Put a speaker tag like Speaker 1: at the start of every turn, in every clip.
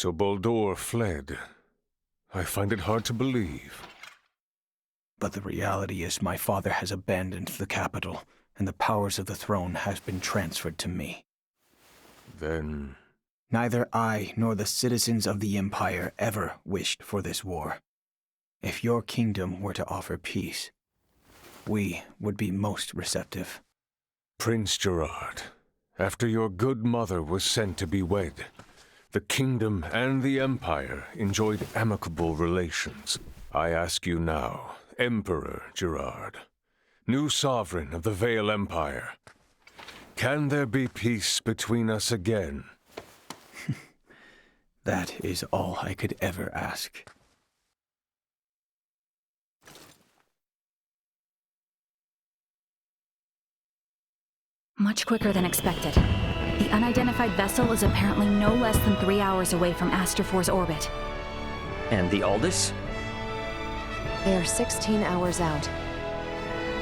Speaker 1: So Baldur fled. I find it hard to believe.
Speaker 2: But the reality is my father has abandoned the capital, and the powers of the throne has been transferred to me.
Speaker 1: Then...
Speaker 2: Neither I nor the citizens of the Empire ever wished for this war. If your kingdom were to offer peace, we would be most receptive.
Speaker 1: Prince Gerard, after your good mother was sent to be wed, the kingdom and the Empire enjoyed amicable relations. I ask you now, Emperor Gerard, new sovereign of the Vale Empire, can there be peace between us again?
Speaker 2: That is all I could ever ask.
Speaker 3: Much quicker than expected. The unidentified vessel is apparently no less than 3 hours away from Astrofor's orbit.
Speaker 4: And the Aldous?
Speaker 5: They are 16 hours out.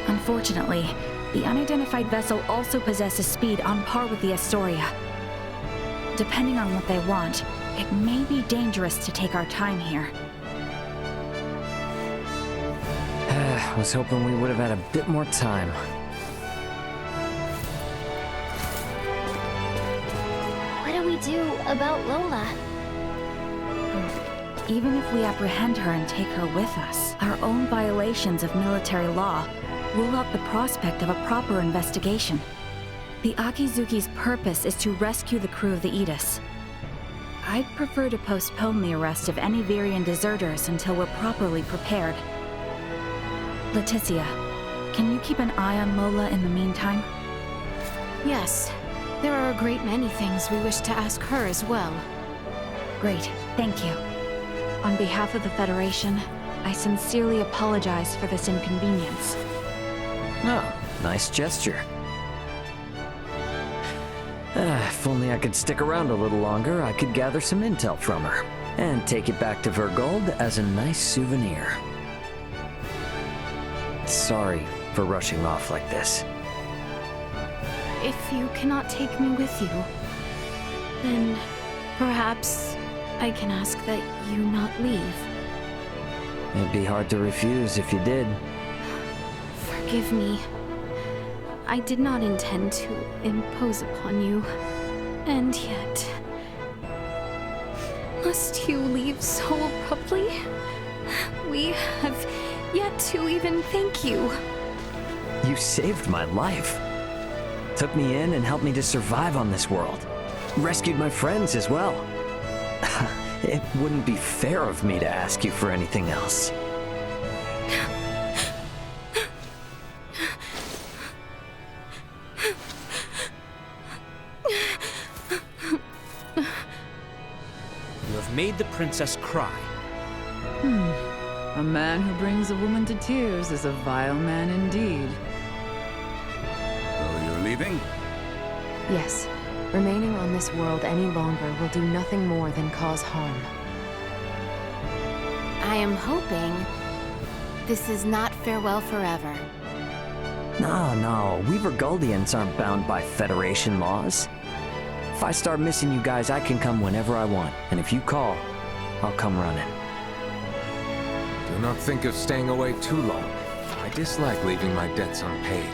Speaker 3: Unfortunately, the unidentified vessel also possesses speed on par with the Astoria. Depending on what they want, it may be dangerous to take our time here.
Speaker 4: I was hoping we would have had a bit more time.
Speaker 6: What do we do about Lola?
Speaker 3: Even if we apprehend her and take her with us, our own violations of military law rule out the prospect of a proper investigation. The Akizuki's purpose is to rescue the crew of the Aegis. I'd prefer to postpone the arrest of any Virian deserters until we're properly prepared. Leticia, can you keep an eye on Lola in the meantime?
Speaker 7: Yes. There are a great many things we wish to ask her as well.
Speaker 3: Great, thank you. On behalf of the Federation, I sincerely apologize for this inconvenience.
Speaker 4: Oh, nice gesture. If only I could stick around a little longer, I could gather some intel from her, and take it back to Vergold as a nice souvenir. Sorry for rushing off like this.
Speaker 7: If you cannot take me with you, then perhaps I can ask that you not leave.
Speaker 4: It'd be hard to refuse if you did.
Speaker 7: Forgive me. I did not intend to impose upon you, and yet... Must you leave so abruptly? We have yet to even thank you.
Speaker 4: You saved my life. Took me in and helped me to survive on this world. Rescued my friends as well. It wouldn't be fair of me to ask you for anything else.
Speaker 8: You have made the princess cry.
Speaker 9: A man who brings a woman to tears is a vile man indeed.
Speaker 10: So you're leaving?
Speaker 5: Yes. Remaining on this world any longer will do nothing more than cause harm.
Speaker 7: I am hoping this is not farewell forever.
Speaker 4: No, we Vergoldians aren't bound by Federation laws. If I start missing you guys, I can come whenever I want, and if you call, I'll come running.
Speaker 11: Do not think of staying away too long. I dislike leaving my debts unpaid.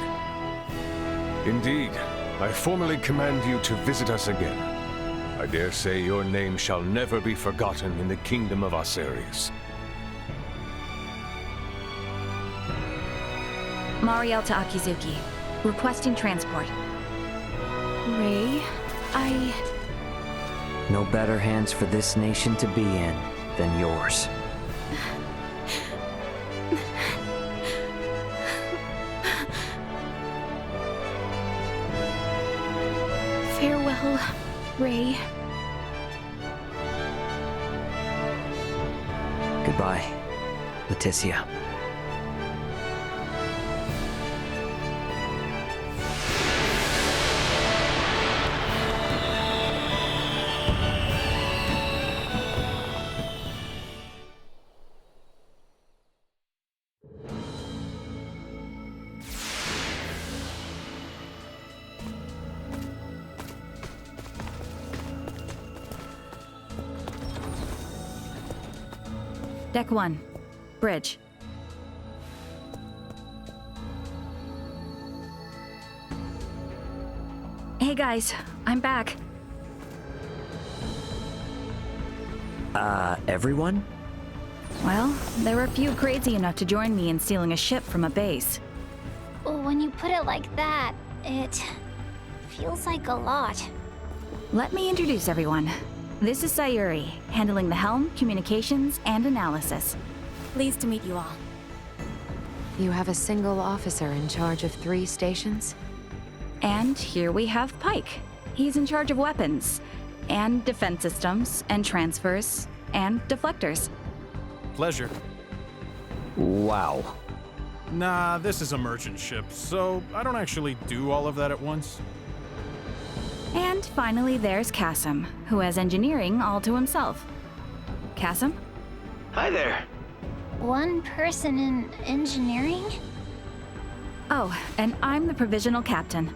Speaker 1: Indeed, I formally command you to visit us again. I dare say your name shall never be forgotten in the kingdom of Asarius.
Speaker 3: Mariel to Akizuki, requesting transport.
Speaker 7: Ray,
Speaker 4: No better hands for this nation to be in than yours.
Speaker 7: Farewell, Ray.
Speaker 4: Goodbye, Leticia.
Speaker 3: Deck 1. Bridge. Hey guys, I'm back.
Speaker 4: Everyone?
Speaker 3: Well, there were a few crazy enough to join me in stealing a ship from a base.
Speaker 6: When you put it like that, it feels like a lot.
Speaker 3: Let me introduce everyone. This is Sayuri, handling the helm, communications, and analysis.
Speaker 7: Pleased to meet you all.
Speaker 5: You have a single officer in charge of 3 stations?
Speaker 3: And here we have Pike. He's in charge of weapons, and defense systems, and transfers, and deflectors.
Speaker 10: Pleasure.
Speaker 4: Wow.
Speaker 10: Nah, this is a merchant ship, so I don't actually do all of that at once.
Speaker 3: And finally there's Kasim, who has engineering all to himself. Kasim?
Speaker 12: Hi there.
Speaker 6: One person in engineering?
Speaker 3: Oh, and I'm the provisional captain.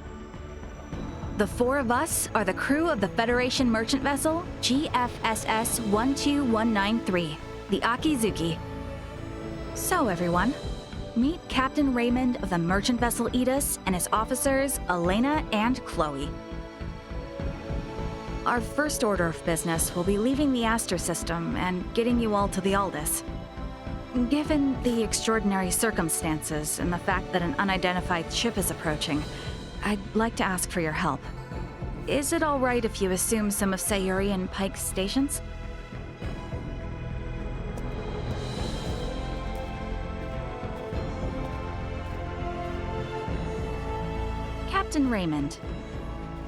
Speaker 3: The 4 of us are the crew of the Federation merchant vessel GFSS 12193, the Akizuki. So everyone, meet Captain Raymond of the merchant vessel Edis and his officers Elena and Chloe. Our first order of business will be leaving the Aster system and getting you all to the Aldis. Given the extraordinary circumstances and the fact that an unidentified ship is approaching, I'd like to ask for your help. Is it all right if you assume some of Sayuri and Pike's stations? Captain Raymond,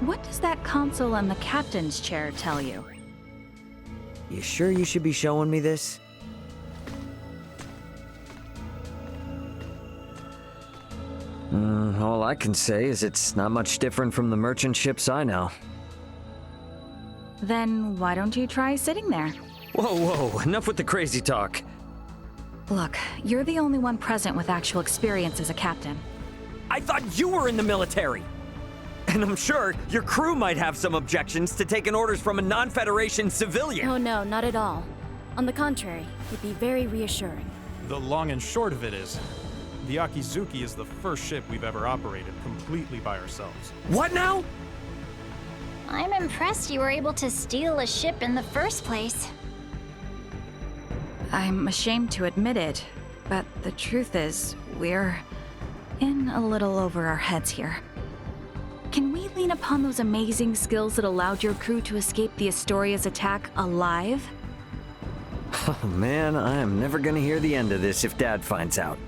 Speaker 3: what does that console on the captain's chair tell you?
Speaker 4: You sure you should be showing me this? All I can say is it's not much different from the merchant ships I know.
Speaker 3: Then why don't you try sitting there?
Speaker 4: Whoa, enough with the crazy talk.
Speaker 3: Look, you're the only one present with actual experience as a captain.
Speaker 13: I thought you were in the military! And I'm sure your crew might have some objections to taking orders from a non-Federation civilian.
Speaker 7: Oh no, not at all. On the contrary, it'd be very reassuring.
Speaker 10: The long and short of it is, the Akizuki is the first ship we've ever operated completely by ourselves.
Speaker 13: What now?
Speaker 6: I'm impressed you were able to steal a ship in the first place.
Speaker 3: I'm ashamed to admit it, but the truth is, we're in a little over our heads here. Can we lean upon those amazing skills that allowed your crew to escape the Astoria's attack alive?
Speaker 4: Oh man, I am never gonna hear the end of this if Dad finds out.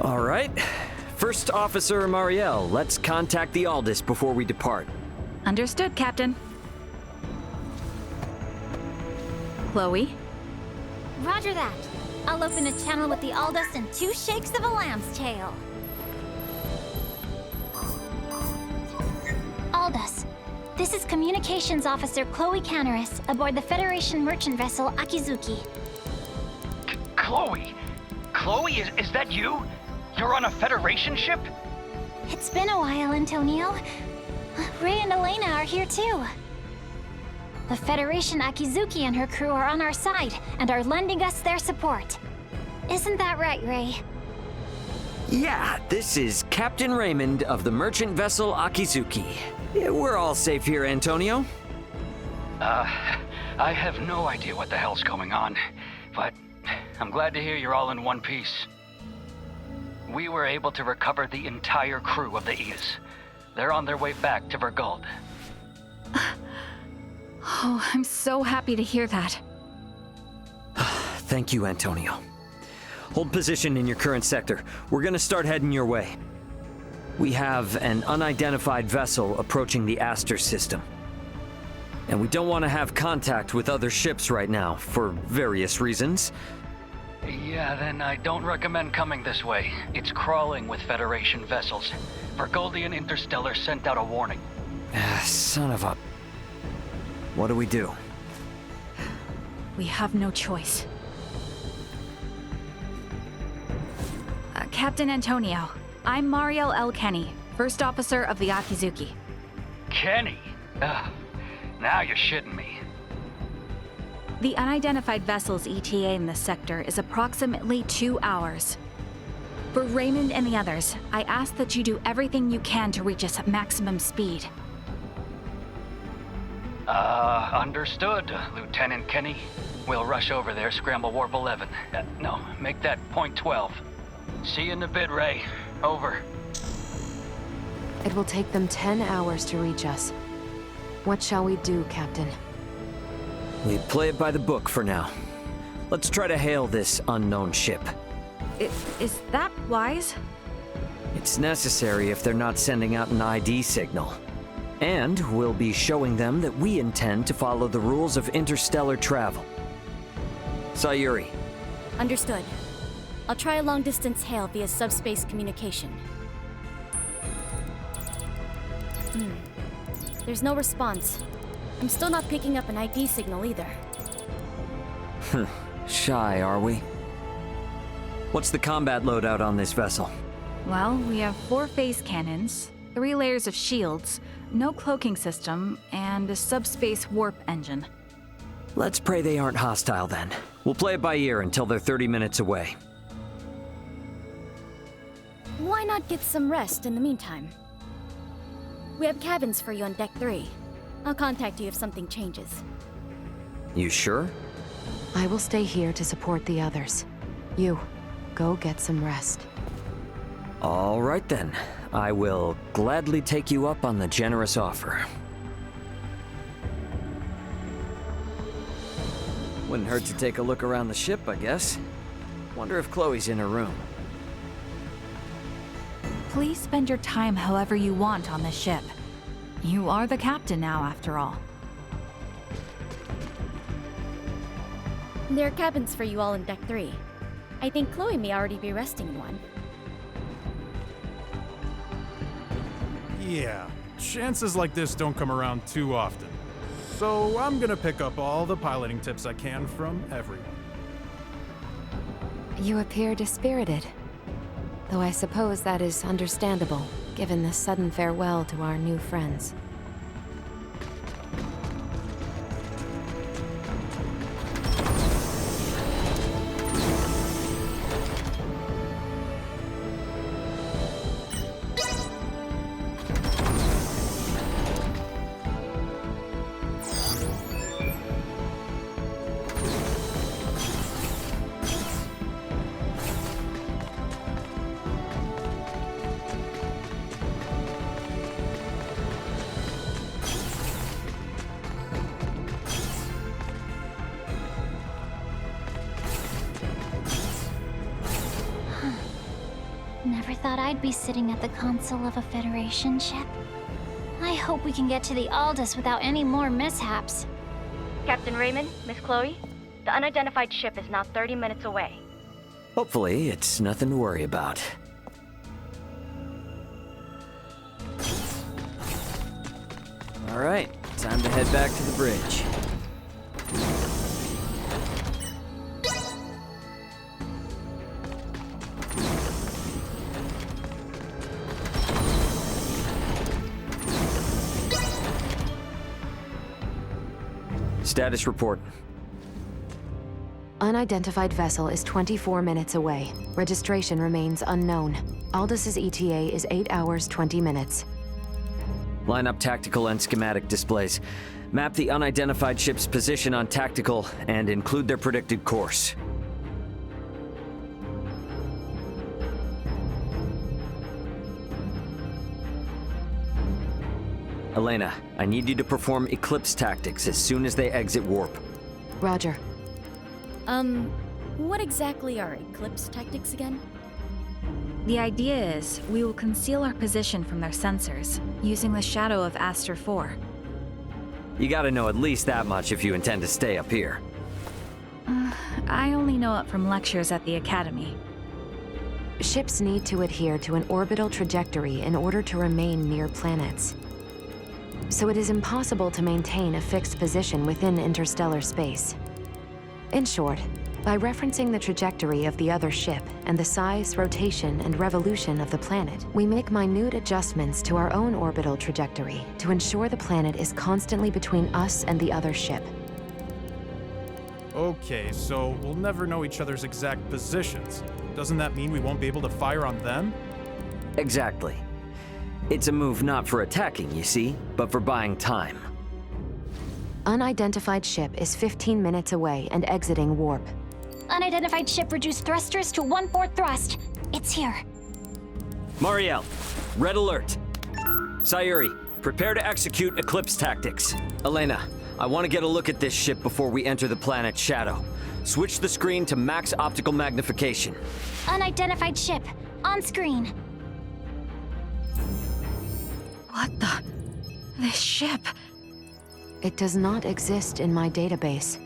Speaker 4: All right. First Officer Marielle, let's contact the Aldis before we depart.
Speaker 3: Understood, Captain. Chloe?
Speaker 6: Roger that. I'll open a channel with the Aldous in 2 shakes of a lamb's tail. Aldous, this is Communications Officer Chloe Canaris aboard the Federation merchant vessel Akizuki.
Speaker 12: Chloe? Chloe, is that you? You're on a Federation ship?
Speaker 6: It's been a while, Antonio. Ray and Elena are here too. The Federation Akizuki and her crew are on our side and are lending us their support. Isn't that right, Ray?
Speaker 4: Yeah, this is Captain Raymond of the merchant vessel Akizuki. Yeah, we're all safe here, Antonio.
Speaker 12: I have no idea what the hell's going on, but I'm glad to hear you're all in one piece. We were able to recover the entire crew of the Edis. They're on their way back to Vergald.
Speaker 3: Oh, I'm so happy to hear that.
Speaker 4: Thank you, Antonio. Hold position in your current sector. We're gonna start heading your way. We have an unidentified vessel approaching the Aster system. And we don't want to have contact with other ships right now, for various reasons.
Speaker 12: Yeah, then I don't recommend coming this way. It's crawling with Federation vessels. Vergoldian Interstellar sent out a warning.
Speaker 4: Son of a... What do we do?
Speaker 3: We have no choice. Captain Antonio, I'm Marielle L. Kenny, First Officer of the Akizuki.
Speaker 12: Kenny? Now you're shitting me.
Speaker 3: The unidentified vessel's ETA in this sector is approximately 2 hours. For Raymond and the others, I ask that you do everything you can to reach us at maximum speed.
Speaker 12: Understood, Lieutenant Kenny. We'll rush over there, scramble warp 11. No, make that point 12. See you in a bit, Ray. Over.
Speaker 5: It will take them 10 hours to reach us. What shall we do, Captain?
Speaker 4: We play it by the book for now. Let's try to hail this unknown ship.
Speaker 3: Is that wise?
Speaker 4: It's necessary if they're not sending out an ID signal. And we'll be showing them that we intend to follow the rules of interstellar travel. Sayuri.
Speaker 14: Understood. I'll try a long-distance hail via subspace communication. There's no response. I'm still not picking up an ID signal either.
Speaker 4: Shy, are we? What's the combat loadout on this vessel?
Speaker 3: Well, we have 4 phase cannons, 3 layers of shields, no cloaking system, and a subspace warp engine.
Speaker 4: Let's pray they aren't hostile then. We'll play it by ear until they're 30 minutes away.
Speaker 14: Why not get some rest in the meantime? We have cabins for you on Deck 3. I'll contact you if something changes.
Speaker 4: You sure?
Speaker 5: I will stay here to support the others. You, go get some rest.
Speaker 4: All right then. I will gladly take you up on the generous offer. Wouldn't hurt to take a look around the ship, I guess. Wonder if Chloe's in her room.
Speaker 3: Please spend your time however you want on this ship. You are the captain now, after all.
Speaker 14: There are cabins for you all in Deck 3. I think Chloe may already be resting in one.
Speaker 10: Yeah, chances like this don't come around too often. So I'm gonna pick up all the piloting tips I can from everyone.
Speaker 5: You appear dispirited. Though I suppose that is understandable, given the sudden farewell to our new friends.
Speaker 6: Never thought I'd be sitting at the console of a Federation ship. I hope we can get to the Aldous without any more mishaps.
Speaker 15: Captain Raymond, Miss Chloe, the unidentified ship is now 30 minutes away.
Speaker 4: Hopefully, it's nothing to worry about. All right, time to head back to the bridge. Status report.
Speaker 5: Unidentified vessel is 24 minutes away. Registration remains unknown. Aldous' ETA is 8 hours, 20 minutes.
Speaker 4: Line up tactical and schematic displays. Map the unidentified ship's position on tactical and include their predicted course. Elena, I need you to perform Eclipse tactics as soon as they exit warp.
Speaker 5: Roger.
Speaker 14: What exactly are Eclipse tactics again?
Speaker 3: The idea is we will conceal our position from their sensors, using the shadow of Aster 4.
Speaker 4: You gotta know at least that much if you intend to stay up here.
Speaker 3: I only know it from lectures at the Academy.
Speaker 5: Ships need to adhere to an orbital trajectory in order to remain near planets. So it is impossible to maintain a fixed position within interstellar space. In short, By referencing the trajectory of the other ship and the size, rotation, and revolution of the planet, we make minute adjustments to our own orbital trajectory to ensure the planet is constantly between us and the other ship.
Speaker 10: Okay, so we'll never know each other's exact positions. Doesn't that mean we won't be able to fire on them?
Speaker 13: Exactly. It's a move not for attacking, you see, but for buying time.
Speaker 5: Unidentified ship is 15 minutes away and exiting warp.
Speaker 6: Unidentified ship reduced thrusters to 1/4 thrust. It's here.
Speaker 13: Marielle, red alert. Sayuri, prepare to execute Eclipse tactics. Elena, I want to get a look at this ship before we enter the planet's shadow. Switch the screen to max optical magnification.
Speaker 6: Unidentified ship. On screen.
Speaker 3: What the? This ship?
Speaker 5: It does not exist in my database.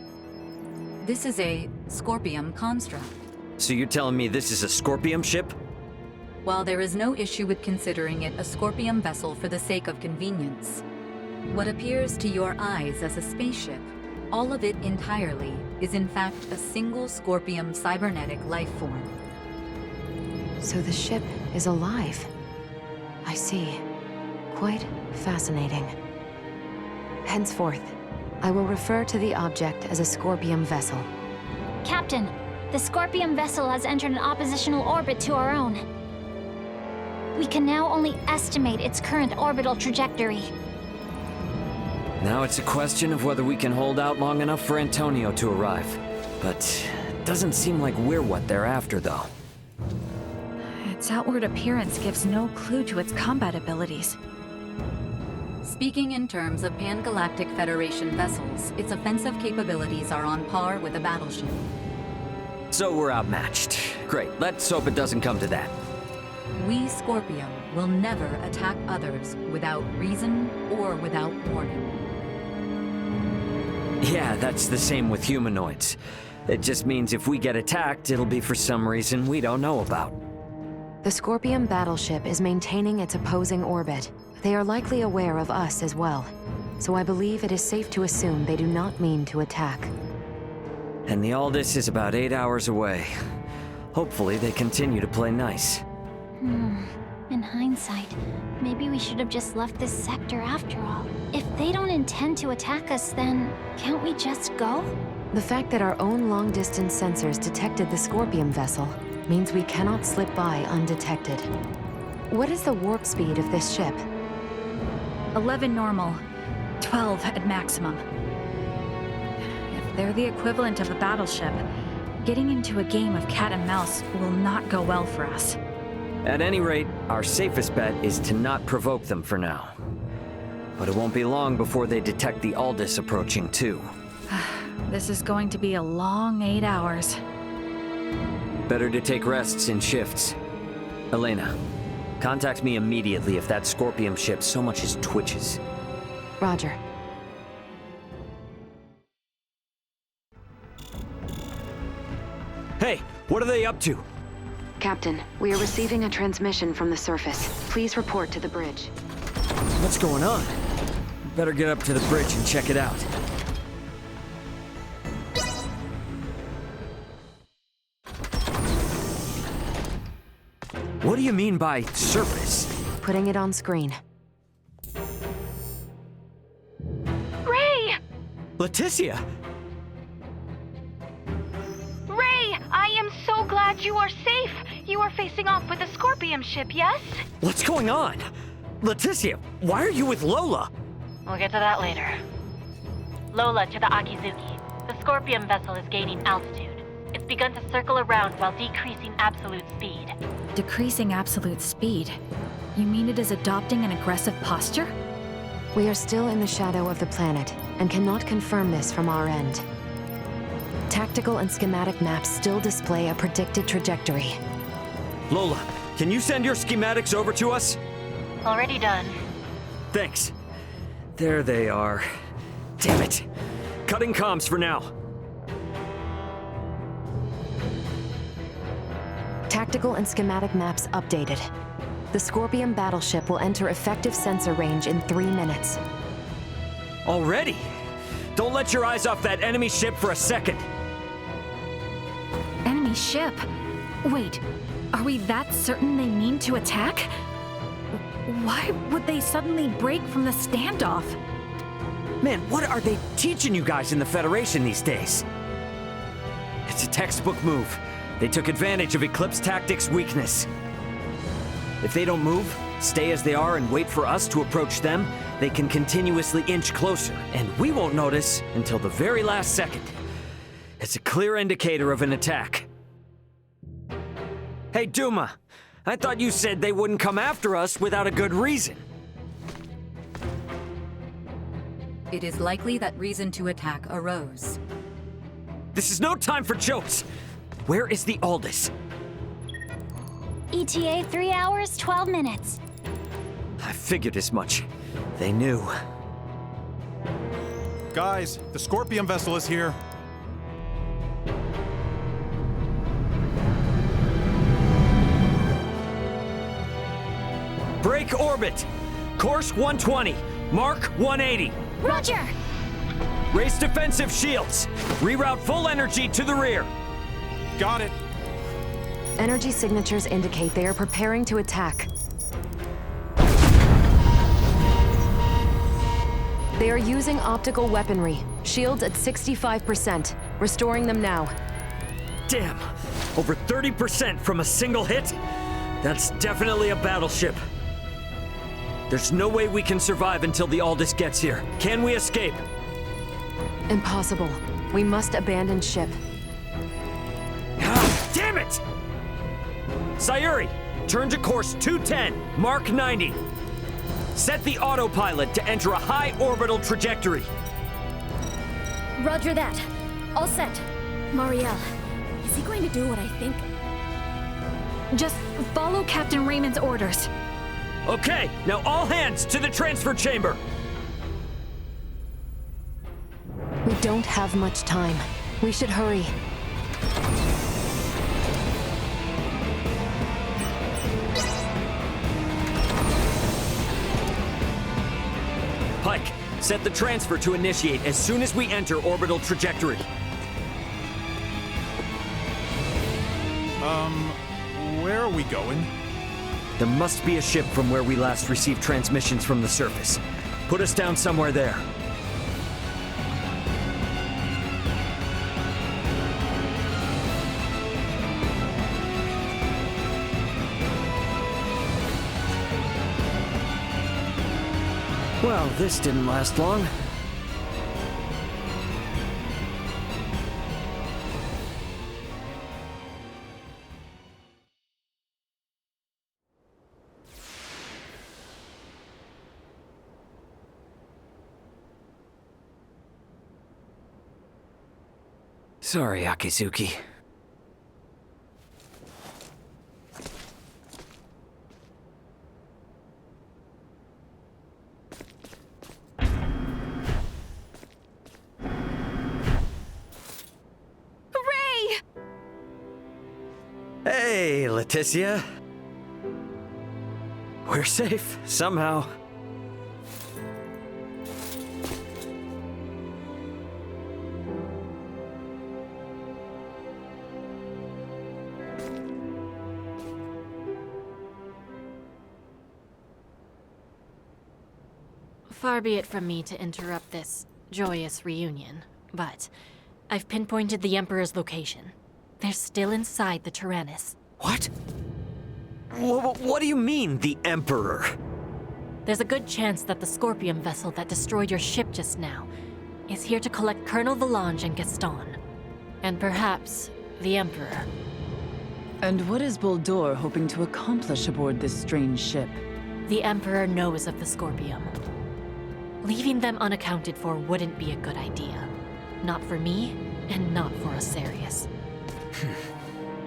Speaker 9: This is a Scorpium construct.
Speaker 13: So you're telling me this is a Scorpium ship?
Speaker 9: While there is no issue with considering it a Scorpium vessel for the sake of convenience, what appears to your eyes as a spaceship, all of it entirely, is in fact a single Scorpium cybernetic life form.
Speaker 5: So the ship is alive. I see. Quite fascinating. Henceforth, I will refer to the object as a Scorpium vessel.
Speaker 6: Captain, the Scorpium vessel has entered an oppositional orbit to our own. We can now only estimate its current orbital trajectory.
Speaker 13: Now it's a question of whether we can hold out long enough for Antonio to arrive. But it doesn't seem like we're what they're after, though.
Speaker 3: Its outward appearance gives no clue to its combat abilities.
Speaker 9: Speaking in terms of Pan-Galactic Federation vessels, its offensive capabilities are on par with a battleship.
Speaker 13: So we're outmatched. Great, let's hope it doesn't come to that.
Speaker 9: We Scorpium will never attack others without reason or without warning.
Speaker 13: Yeah, that's the same with humanoids. It just means if we get attacked, it'll be for some reason we don't know about.
Speaker 5: The Scorpium battleship is maintaining its opposing orbit. They are likely aware of us as well, so I believe it is safe to assume they do not mean to attack.
Speaker 13: And the Aldous is about 8 hours away. Hopefully they continue to play nice.
Speaker 6: In hindsight, maybe we should have just left this sector after all. If they don't intend to attack us, then can't we just go?
Speaker 5: The fact that our own long-distance sensors detected the Scorpium vessel means we cannot slip by undetected. What is the warp speed of this ship?
Speaker 3: 11 normal, 12 at maximum. If they're the equivalent of a battleship, getting into a game of cat and mouse will not go well for us.
Speaker 13: At any rate, our safest bet is to not provoke them for now. But it won't be long before they detect the Aldous approaching too.
Speaker 3: This is going to be a long 8 hours.
Speaker 13: Better to take rests in shifts. Elena, contact me immediately if that Scorpium ship so much as twitches.
Speaker 5: Roger.
Speaker 13: Hey, what are they up to?
Speaker 5: Captain, we are receiving a transmission from the surface. Please report to the bridge.
Speaker 13: What's going on? Better get up to the bridge and check it out. What do you mean by surface?
Speaker 5: Putting it on screen.
Speaker 15: Ray!
Speaker 13: Leticia!
Speaker 15: Ray, I am so glad you are safe. You are facing off with a Scorpium ship, yes?
Speaker 13: What's going on? Leticia, why are you with Lola?
Speaker 15: We'll get to that later. Lola to the Akizuki. The Scorpium vessel is gaining altitude. It's begun to circle around while decreasing absolute speed.
Speaker 3: Decreasing absolute speed? You mean it is adopting an aggressive posture?
Speaker 5: We are still in the shadow of the planet, and cannot confirm this from our end. Tactical and schematic maps still display a predicted trajectory.
Speaker 13: Lola, can you send your schematics over to us?
Speaker 15: Already done.
Speaker 13: Thanks. There they are. Damn it. Cutting comms for now.
Speaker 5: Tactical and schematic maps updated. The Scorpium battleship will enter effective sensor range in 3 minutes.
Speaker 13: Already? Don't let your eyes off that enemy ship for a second.
Speaker 3: enemy ship. Wait, are we that certain they mean to attack? Why would they suddenly break from the standoff?
Speaker 13: Man, what are they teaching you guys in the Federation these days? It's a textbook move. They took advantage of Eclipse Tactics' weakness. If they don't move, stay as they are and wait for us to approach them, they can continuously inch closer, and we won't notice until the very last second. It's a clear indicator of an attack. Hey, Duma, I thought you said they wouldn't come after us without a good reason.
Speaker 9: It is likely that reason to attack arose.
Speaker 13: This is no time for jokes! Where is the Aldous?
Speaker 6: ETA 3 hours, 12 minutes.
Speaker 13: I figured as much. They knew.
Speaker 10: Guys, the Scorpion vessel is here.
Speaker 13: Break orbit! Course 120, mark 180.
Speaker 6: Roger!
Speaker 13: Raise defensive shields. Reroute full energy to the rear.
Speaker 10: Got it.
Speaker 5: Energy signatures indicate they are preparing to attack. They are using optical weaponry. Shields at 65%. Restoring them now.
Speaker 13: Damn! Over 30% from a single hit? That's definitely a battleship. There's no way we can survive until the Aldous gets here. Can we escape?
Speaker 5: Impossible. We must abandon ship.
Speaker 13: Ah, damn it! Sayuri, turn to course 210, mark 90. Set the autopilot to enter a high orbital trajectory.
Speaker 14: Roger that. All set. Marielle, is he going to do what I think?
Speaker 3: Just follow Captain Raymond's orders.
Speaker 13: Okay, now all hands to the transfer chamber.
Speaker 5: We don't have much time. We should hurry.
Speaker 13: Pike, set the transfer to initiate as soon as we enter orbital trajectory.
Speaker 10: Where are we going?
Speaker 13: There must be a ship from where we last received transmissions from the surface. Put us down somewhere there. Well, this didn't last long. Sorry, Akizuki. Hey, Leticia. We're safe, somehow.
Speaker 15: Far be it from me to interrupt this joyous reunion, but I've pinpointed the Emperor's location. They're still inside the Tyrannus.
Speaker 13: What? What do you mean, the Emperor?
Speaker 15: There's a good chance that the Scorpion vessel that destroyed your ship just now is here to collect Colonel Valange and Gaston. And perhaps the Emperor.
Speaker 16: And what is Boldor hoping to accomplish aboard this strange ship?
Speaker 15: The Emperor knows of the Scorpion. Leaving them unaccounted for wouldn't be a good idea. Not for me, and not for Asarius.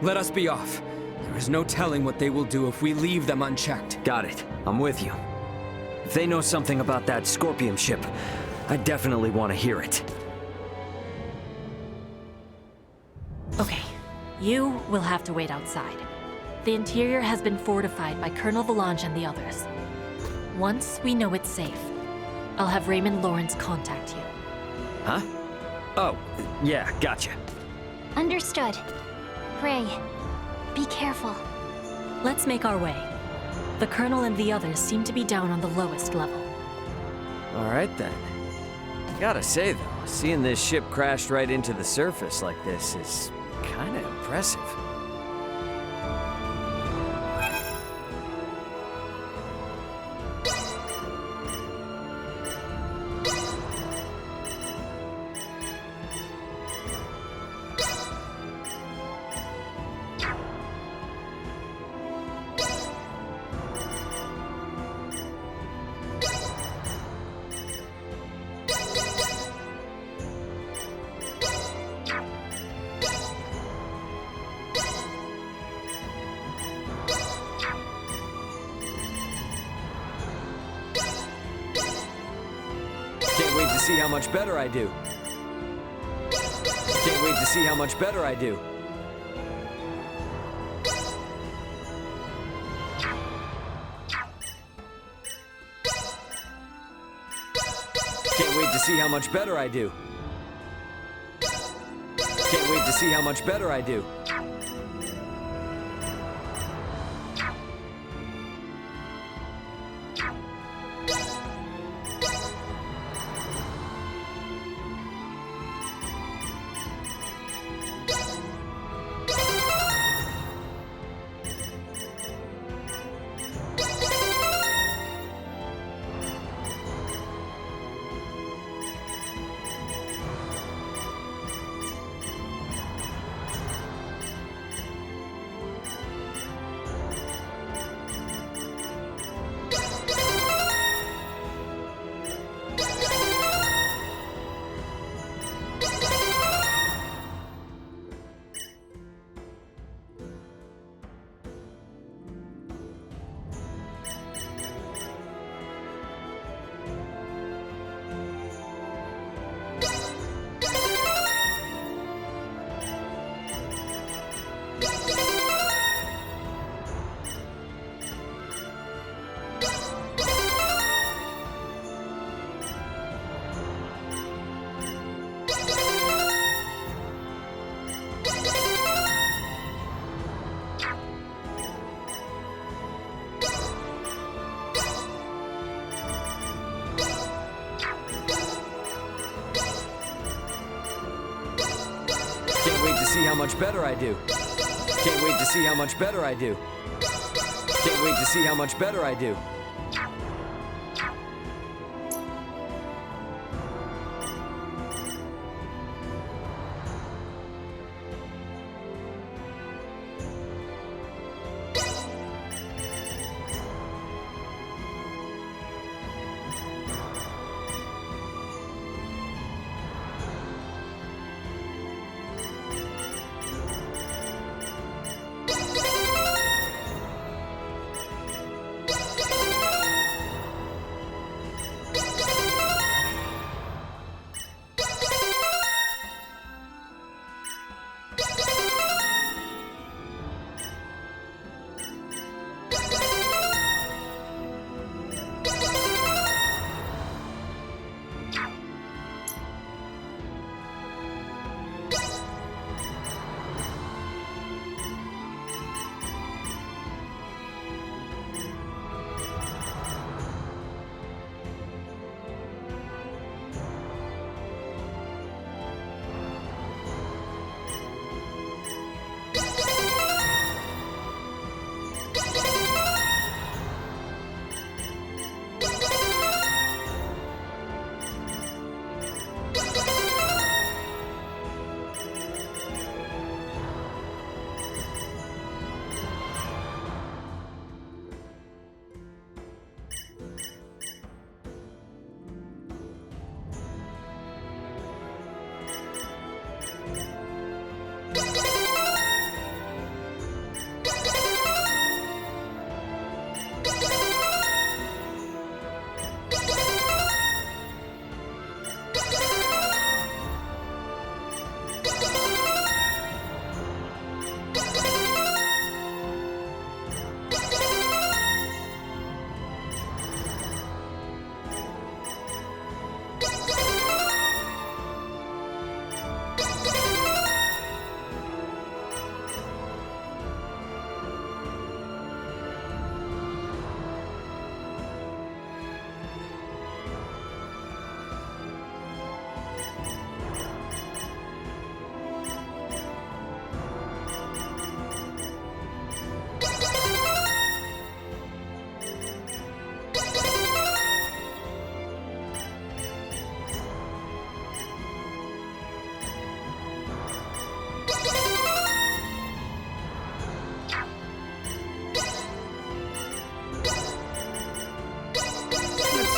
Speaker 8: Let us be off. There is no telling what they will do if we leave them unchecked.
Speaker 13: Got it. I'm with you. If they know something about that Scorpion ship, I definitely want to hear it.
Speaker 15: Okay, you will have to wait outside. The interior has been fortified by Colonel Valange and the others. Once we know it's safe, I'll have Raymond Lawrence contact you.
Speaker 13: Huh? Oh, yeah, gotcha.
Speaker 6: Understood. prey. Be careful.
Speaker 15: Let's make our way. The Colonel and the others seem to be down on the lowest level.
Speaker 13: Alright then. Gotta say though, seeing this ship crashed right into the surface like this is kinda impressive. Can't wait to see how much better I do. Can't wait to see how much better I do. Can't wait to see how much better I do. Can't wait to see how much better I do. Can't wait to see how much better I do. Can't wait to see how much better I do. Can't wait to see how much better I do.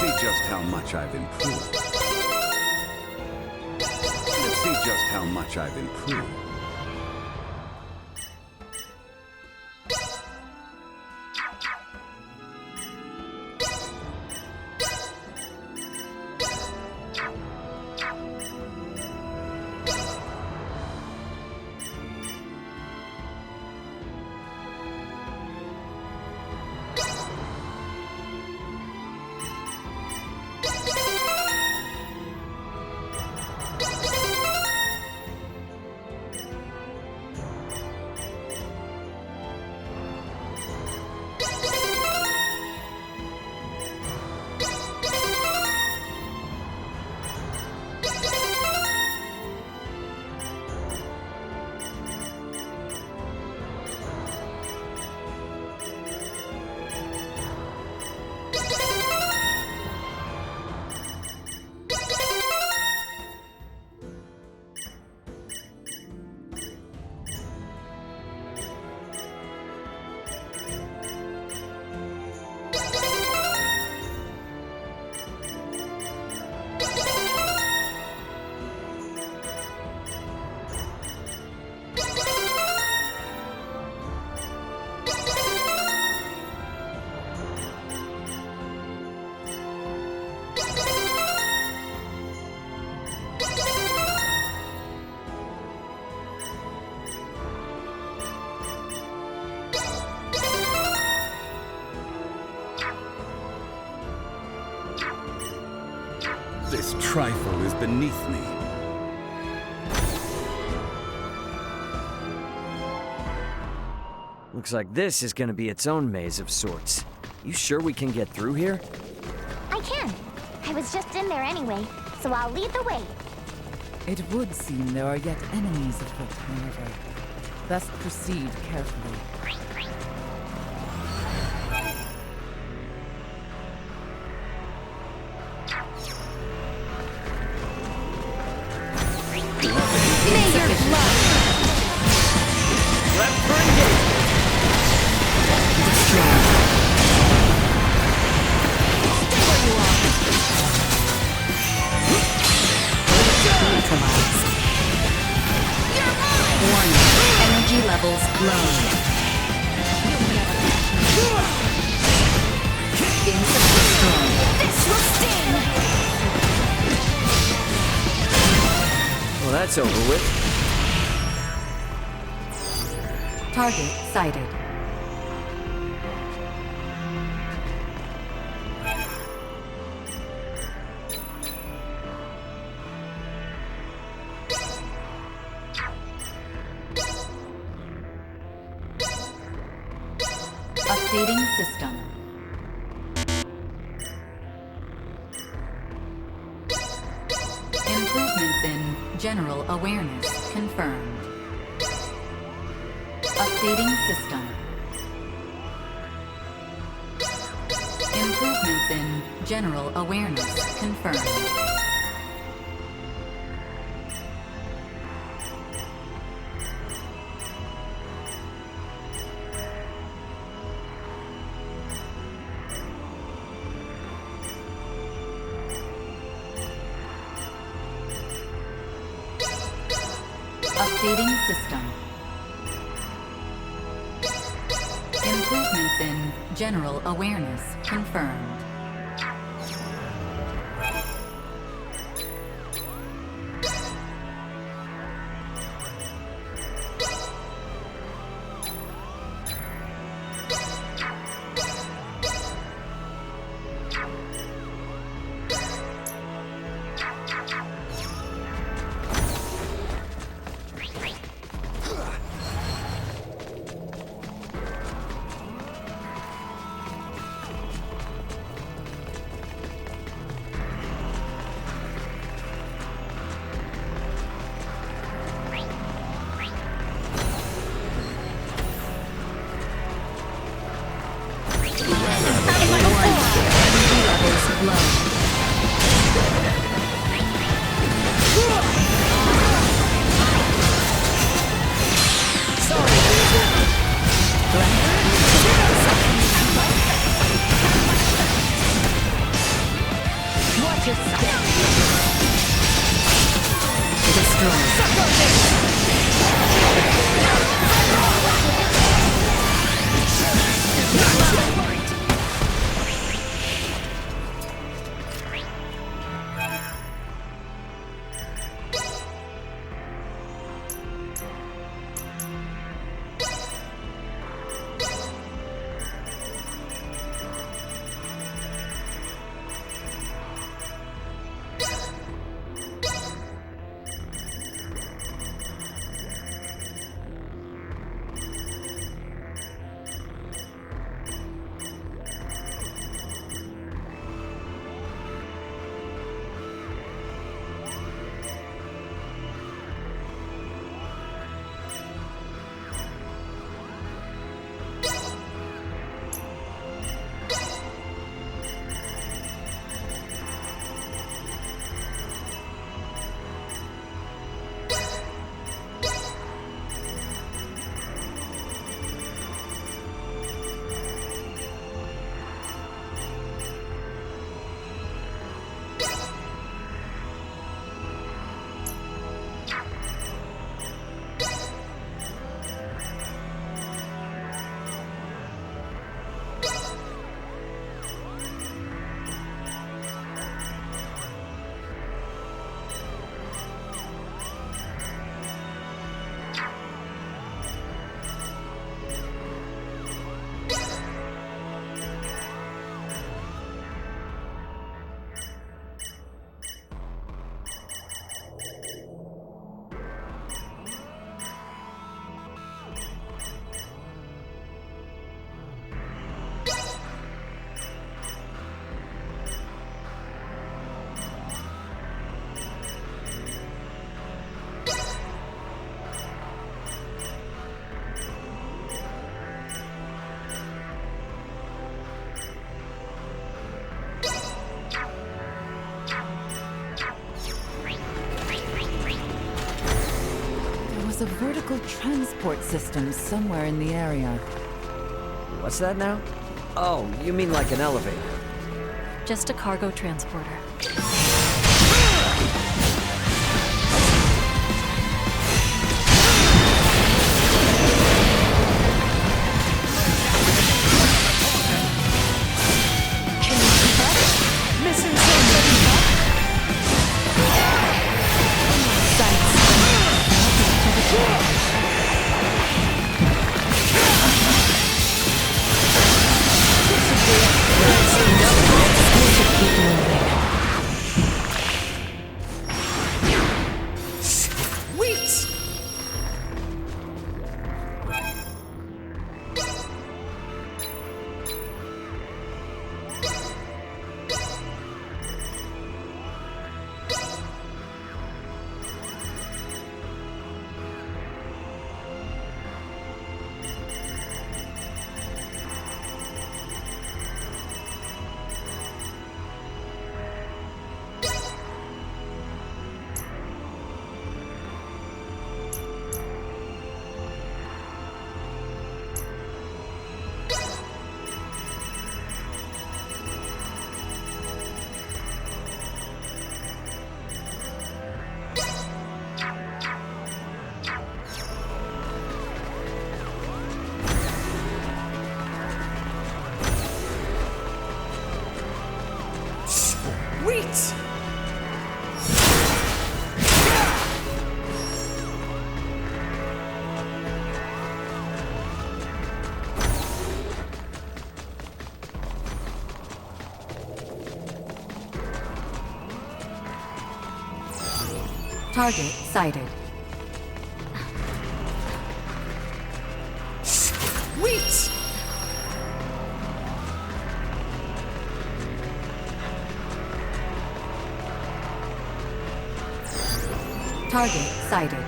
Speaker 17: see just how much I've improved. Let's see just how much I've improved. This trifle is beneath me.
Speaker 13: Looks like this is gonna be its own maze of sorts. You sure we can get through here?
Speaker 6: I can. I was just in there anyway, so I'll lead the way.
Speaker 16: It would seem there are yet enemies afoot, however. Best proceed carefully.
Speaker 13: That's over with.
Speaker 9: Target sighted. Updating system. Improvements in general awareness confirmed. Updating system. Improvements in general awareness confirmed. Updating system. Improvements in general awareness confirmed.
Speaker 16: There's a vertical transport system somewhere in the area.
Speaker 4: What's that now? Oh, you mean like an elevator?
Speaker 15: Just a cargo transporter.
Speaker 9: Target sighted.
Speaker 16: Sweet!
Speaker 9: Target sighted.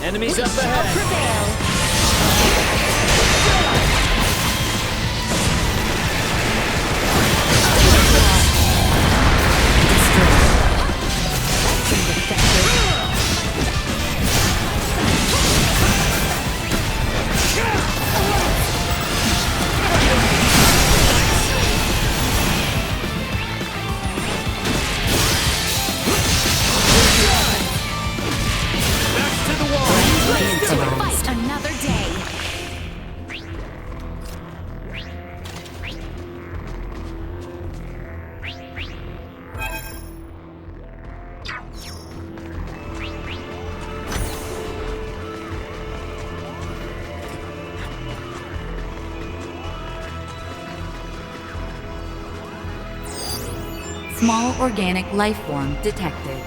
Speaker 13: Enemies up ahead!
Speaker 9: Small organic life form detected.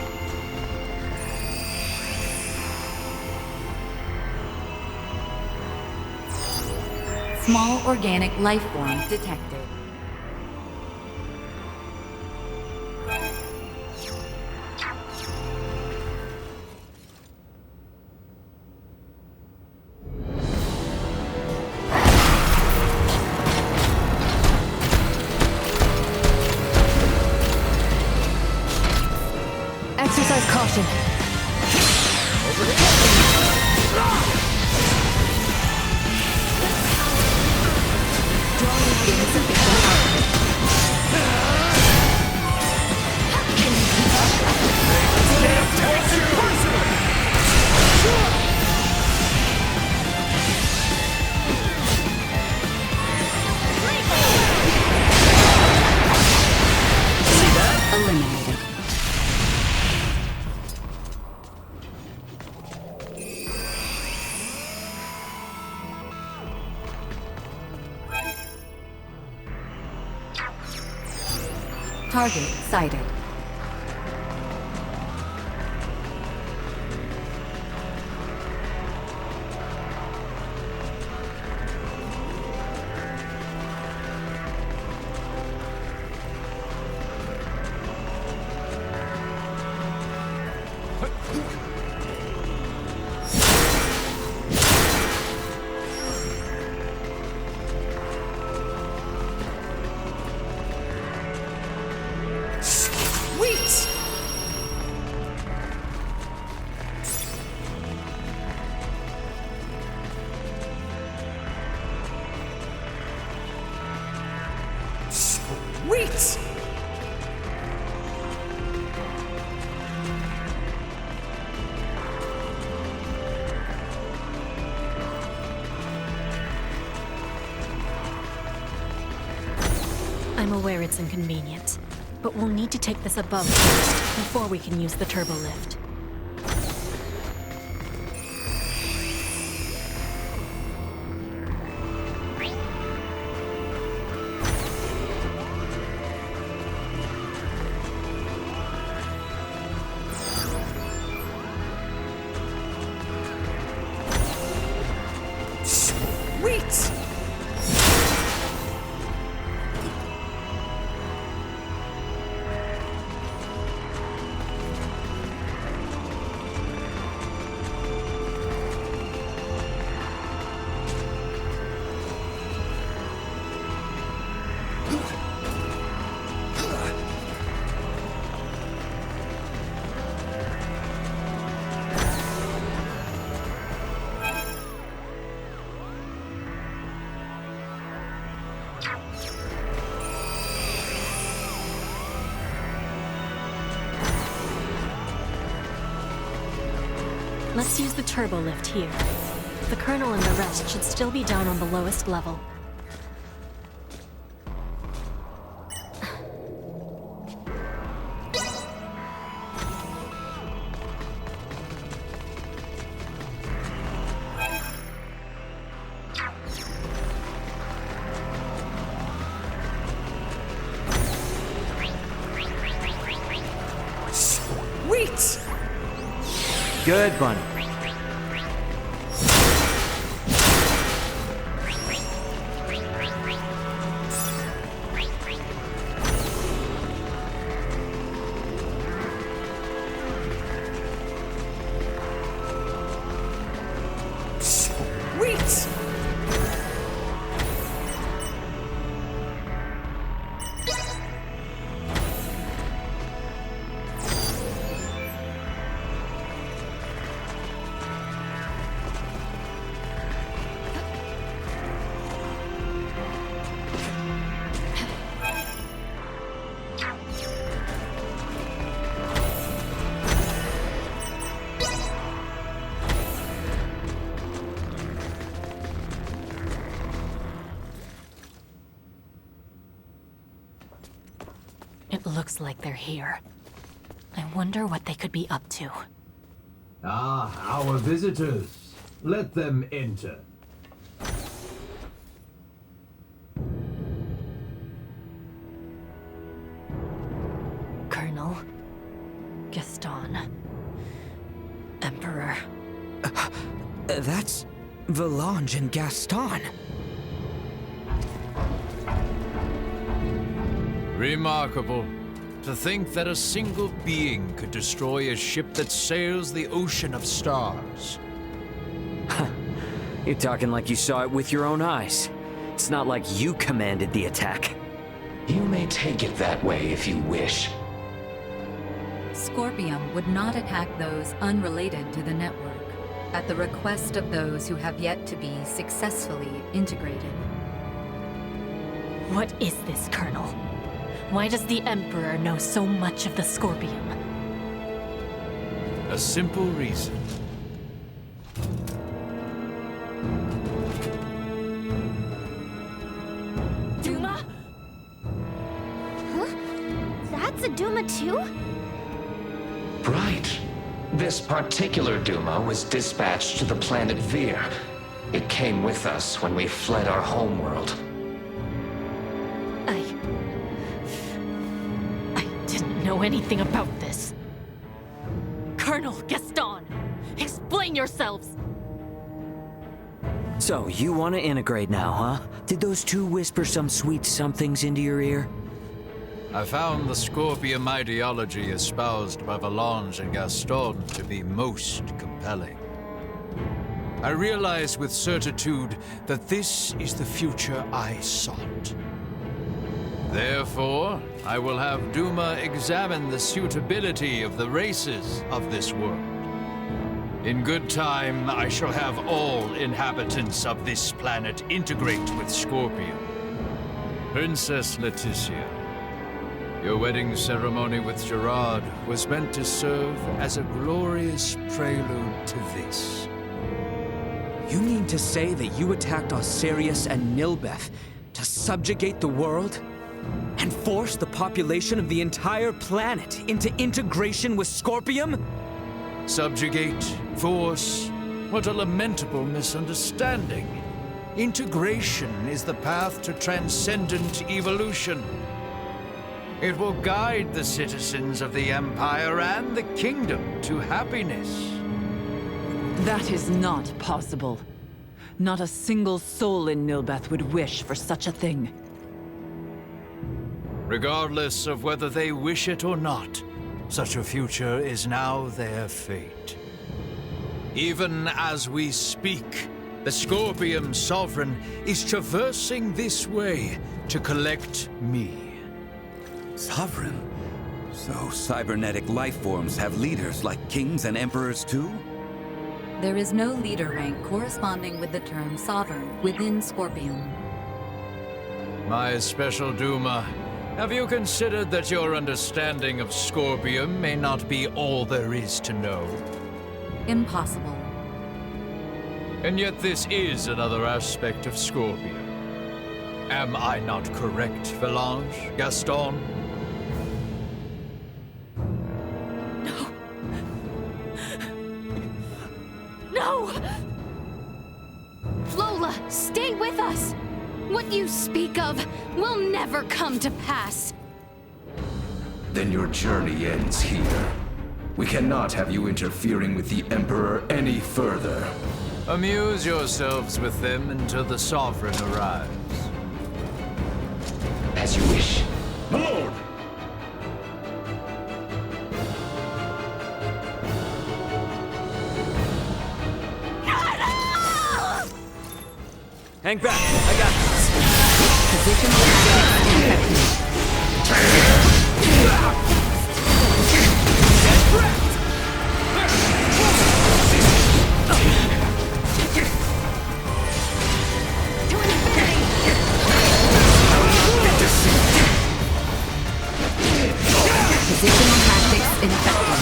Speaker 9: Small organic life form detected.
Speaker 5: Exercise caution.
Speaker 9: Eliminated. Target sighted.
Speaker 18: Sweet!
Speaker 15: I'm aware it's inconvenient, but we'll need to take this above first, before we can use the turbo lift.
Speaker 18: Sweet!
Speaker 15: Let's use the turbo lift here. The Colonel and the rest should still be down on the lowest level.
Speaker 18: Sweet!
Speaker 13: Good, Bunny.
Speaker 18: Sweet!
Speaker 15: It looks like they're here. I wonder what they could be up to.
Speaker 19: Ah, our visitors. Let them enter.
Speaker 15: Well, Gaston. Emperor.
Speaker 20: That's Valange and Gaston.
Speaker 21: Remarkable. To think that a single being could destroy a ship that sails the ocean of stars.
Speaker 13: You're talking like you saw it with your own eyes. It's not like you commanded the attack.
Speaker 22: You may take it that way if you wish.
Speaker 9: Scorpium would not attack those unrelated to the network, at the request of those who have yet to be successfully integrated.
Speaker 15: What is this, Colonel? Why does the Emperor know so much of the Scorpium?
Speaker 21: A simple reason.
Speaker 6: Duma? Huh? That's a Duma too?
Speaker 22: Right. This particular Duma was dispatched to the planet Vir. It came with us when we fled our homeworld.
Speaker 15: I didn't know anything about this. Colonel Gaston, explain yourselves!
Speaker 13: So, you want to integrate now, huh? Did those two whisper some sweet somethings into your ear?
Speaker 21: I found the Scorpium ideology espoused by Valange and Gaston to be most compelling. I realize with certitude that this is the future I sought. Therefore, I will have Duma examine the suitability of the races of this world. In good time, I shall have all inhabitants of this planet integrate with Scorpium. Princess Leticia, your wedding ceremony with Gerard was meant to serve as a glorious prelude to this.
Speaker 20: You mean to say that you attacked Osirius and Nilbeth to subjugate the world? And force the population of the entire planet into integration with Scorpium?
Speaker 21: Subjugate, force, what a lamentable misunderstanding. Integration is the path to transcendent evolution. It will guide the citizens of the Empire and the Kingdom to happiness.
Speaker 16: That is not possible. Not a single soul in Nilbeth would wish for such a thing.
Speaker 21: Regardless of whether they wish it or not, such a future is now their fate. Even as we speak, the Scorpium Sovereign is traversing this way to collect me.
Speaker 17: Sovereign? So cybernetic life forms have leaders like kings and emperors too?
Speaker 9: There is no leader rank corresponding with the term sovereign within Scorpium.
Speaker 21: My special Duma, have you considered that your understanding of Scorpium may not be all there is to know?
Speaker 9: Impossible.
Speaker 21: And yet this is another aspect of Scorpium. Am I not correct, Valange, Gaston?
Speaker 7: No! Lola, stay with us! What you speak of will never come to pass.
Speaker 19: Then your journey ends here. We cannot have you interfering with the Emperor any further.
Speaker 21: Amuse yourselves with them until the Sovereign arrives.
Speaker 22: As you wish.
Speaker 19: My lord!
Speaker 13: Hang back, I got this.
Speaker 9: Position infected. Positional tactics ineffective.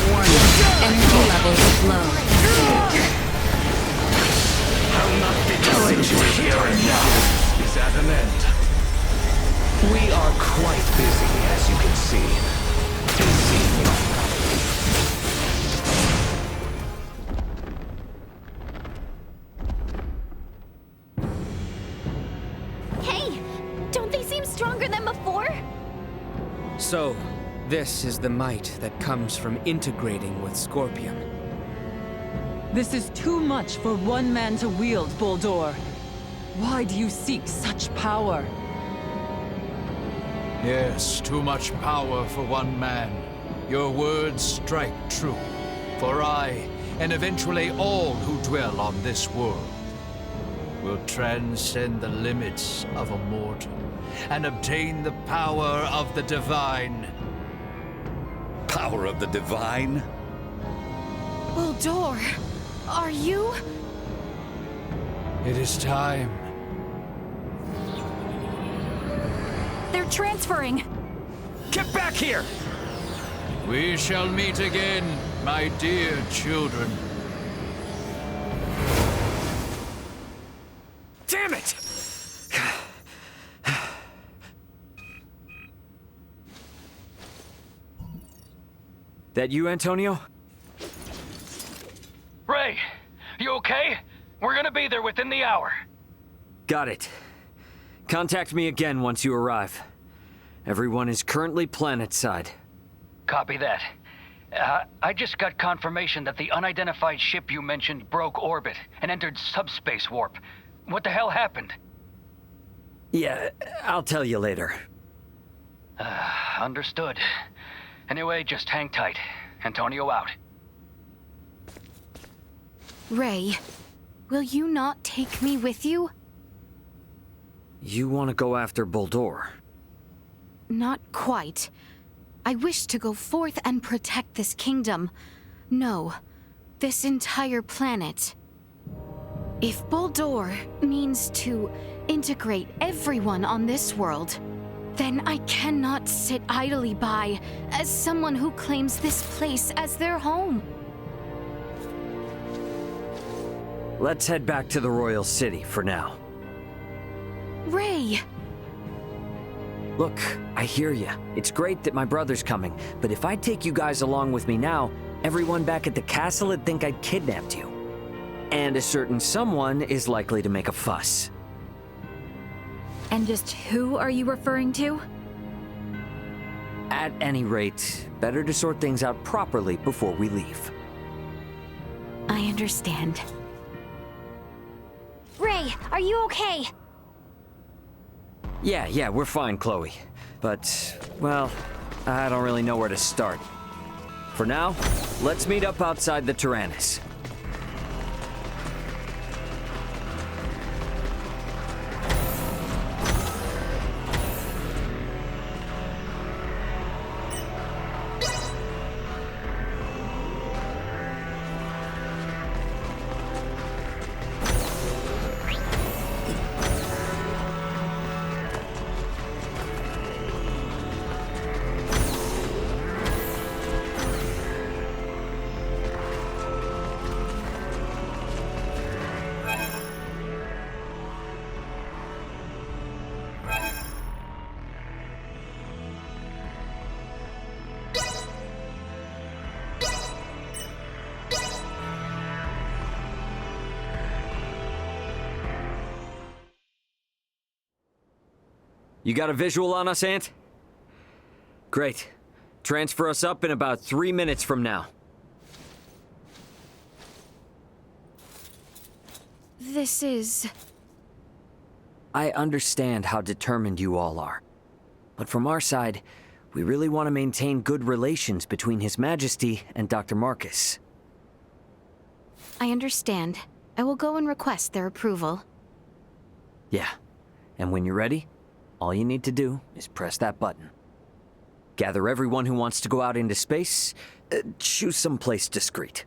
Speaker 9: Warning, energy levels low.
Speaker 19: I'll not be disintegrated here and now. Is at an end. We are quite busy, as you can see.
Speaker 7: Hey, don't they seem stronger than before?
Speaker 20: So, This is the might that comes from integrating with Scorpion.
Speaker 16: This is too much for one man to wield, Bulldor. Why do you seek such power?
Speaker 21: Yes, too much power for one man. Your words strike true. For I, and eventually all who dwell on this world, will transcend the limits of a mortal and obtain the power of the divine.
Speaker 17: Power of the divine?
Speaker 7: Bulldor, are you?
Speaker 21: It is time.
Speaker 3: They're transferring!
Speaker 13: Get back here!
Speaker 21: We shall meet again, my dear children.
Speaker 13: Damn it! That you, Antonio?
Speaker 12: Ray, you okay? We're gonna be there within the hour.
Speaker 13: Got it. Contact me again once you arrive. Everyone is currently planetside.
Speaker 12: Copy that. I just got confirmation that the unidentified ship you mentioned broke orbit and entered subspace warp. What the hell happened?
Speaker 13: Yeah, I'll tell you later.
Speaker 12: Understood. Anyway, just hang tight. Antonio out.
Speaker 7: Ray, will you not take me with you?
Speaker 13: You want to go after Bulldor?
Speaker 7: Not quite. I wish to go forth and protect this kingdom. No, this entire planet. If Bulldor means to integrate everyone on this world, then I cannot sit idly by as someone who claims this place as their home.
Speaker 13: Let's head back to the Royal City for now.
Speaker 7: Ray!
Speaker 13: Look, I hear you. It's great that my brother's coming, but if I take you guys along with me now, everyone back at the castle would think I'd kidnapped you. And a certain someone is likely to make a fuss.
Speaker 3: And just who are you referring to?
Speaker 13: At any rate, better to sort things out properly before we leave.
Speaker 7: I understand.
Speaker 6: Ray, are you okay?
Speaker 13: Yeah, we're fine, Chloe. But, well, I don't really know where to start. For now, let's meet up outside the Tyrannus. You got a visual on us, Ant? Great. Transfer us up in about 3 minutes from now.
Speaker 7: This is...
Speaker 13: I understand how determined you all are. But from our side, we really want to maintain good relations between His Majesty and Dr. Marcus.
Speaker 7: I understand. I will go and request their approval.
Speaker 13: Yeah. And when you're ready, all you need to do is press that button. Gather everyone who wants to go out into space. Choose someplace discreet.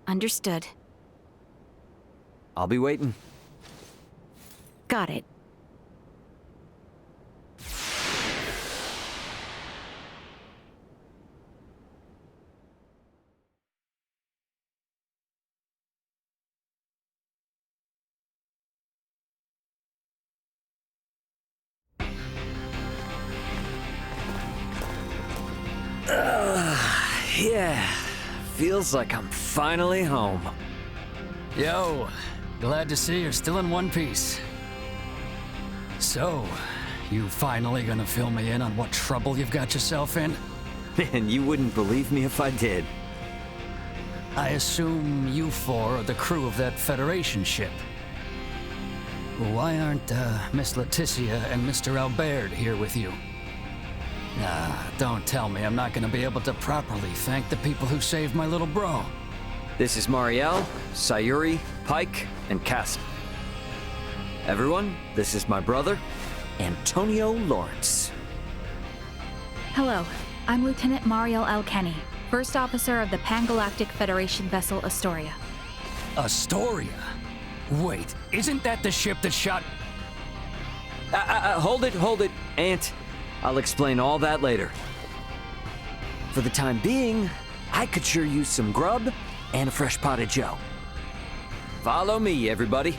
Speaker 7: Understood.
Speaker 13: I'll be waiting.
Speaker 7: Got it.
Speaker 13: Yeah, feels like I'm finally home.
Speaker 12: Yo, glad to see you're still in one piece. So,
Speaker 21: You finally gonna fill me in on what trouble you've got yourself in?
Speaker 13: Man, you wouldn't believe me if I did.
Speaker 21: I assume you four are the crew of that Federation ship. Why aren't Miss Leticia and Mr. Albert here with you? Don't tell me I'm not gonna be able to properly thank the people who saved my little bro.
Speaker 13: This is Marielle, Sayuri, Pike, and Cassie. Everyone, this is my brother, Antonio Lawrence.
Speaker 3: Hello, I'm Lieutenant Marielle Alkenny, First Officer of the Pan-Galactic Federation vessel Astoria.
Speaker 21: Astoria? Wait, isn't that the ship that shot...
Speaker 13: Hold it, Ant. I'll explain all that later. For the time being, I could sure use some grub and a fresh pot of joe. Follow me, everybody.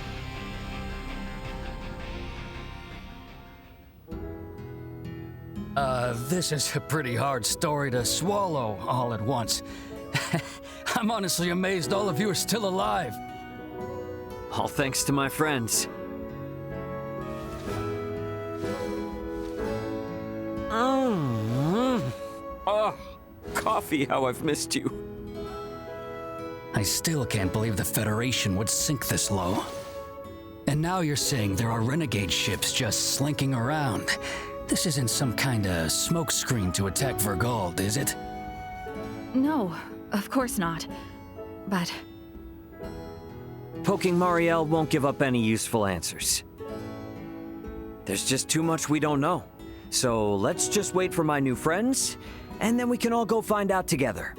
Speaker 21: This is a pretty hard story to swallow all at once. I'm honestly amazed all of you are still alive.
Speaker 13: All thanks to my friends. Oh, coffee, how I've missed you.
Speaker 21: I still can't believe the Federation would sink this low. And now you're saying there are renegade ships just slinking around. This isn't some kind of smokescreen to attack Vergold, is it?
Speaker 3: No, of course not. But...
Speaker 13: Poking Marielle won't give up any useful answers. There's just too much we don't know. So let's just wait for my new friends, and then we can all go find out together.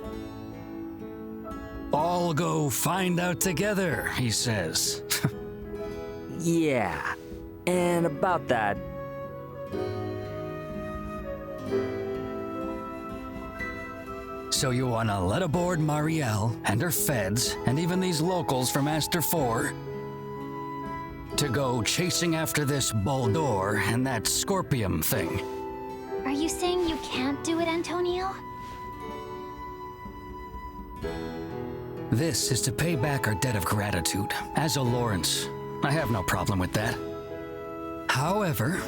Speaker 21: All go find out together, he says.
Speaker 13: Yeah, and about that...
Speaker 21: So you wanna let aboard Marielle and her feds, and even these locals from Aster 4, to go chasing after this Boldor and that Scorpium thing?
Speaker 6: Are you saying you can't do it, Antonio?
Speaker 21: This is to pay back our debt of gratitude. As a Lawrence, I have no problem with that. However,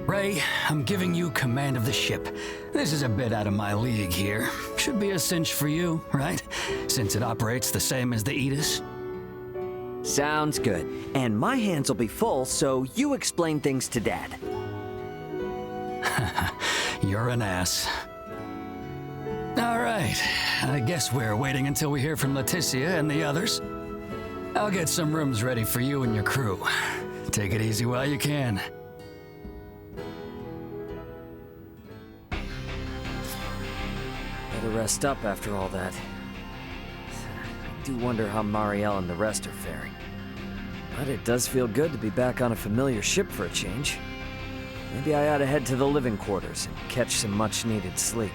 Speaker 21: Ray, I'm giving you command of the ship. This is a bit out of my league here. Should be a cinch for you, right? Since it operates the same as the Aegis.
Speaker 13: Sounds good. And my hands will be full, so you explain things to Dad.
Speaker 21: You're an ass. All right, I guess we're waiting until we hear from Leticia and the others. I'll get some rooms ready for you and your crew. Take it easy while you can.
Speaker 13: Better rest up after all that. I do wonder how Marielle and the rest are faring. But it does feel good to be back on a familiar ship for a change. Maybe I ought to head to the living quarters and catch some much-needed sleep.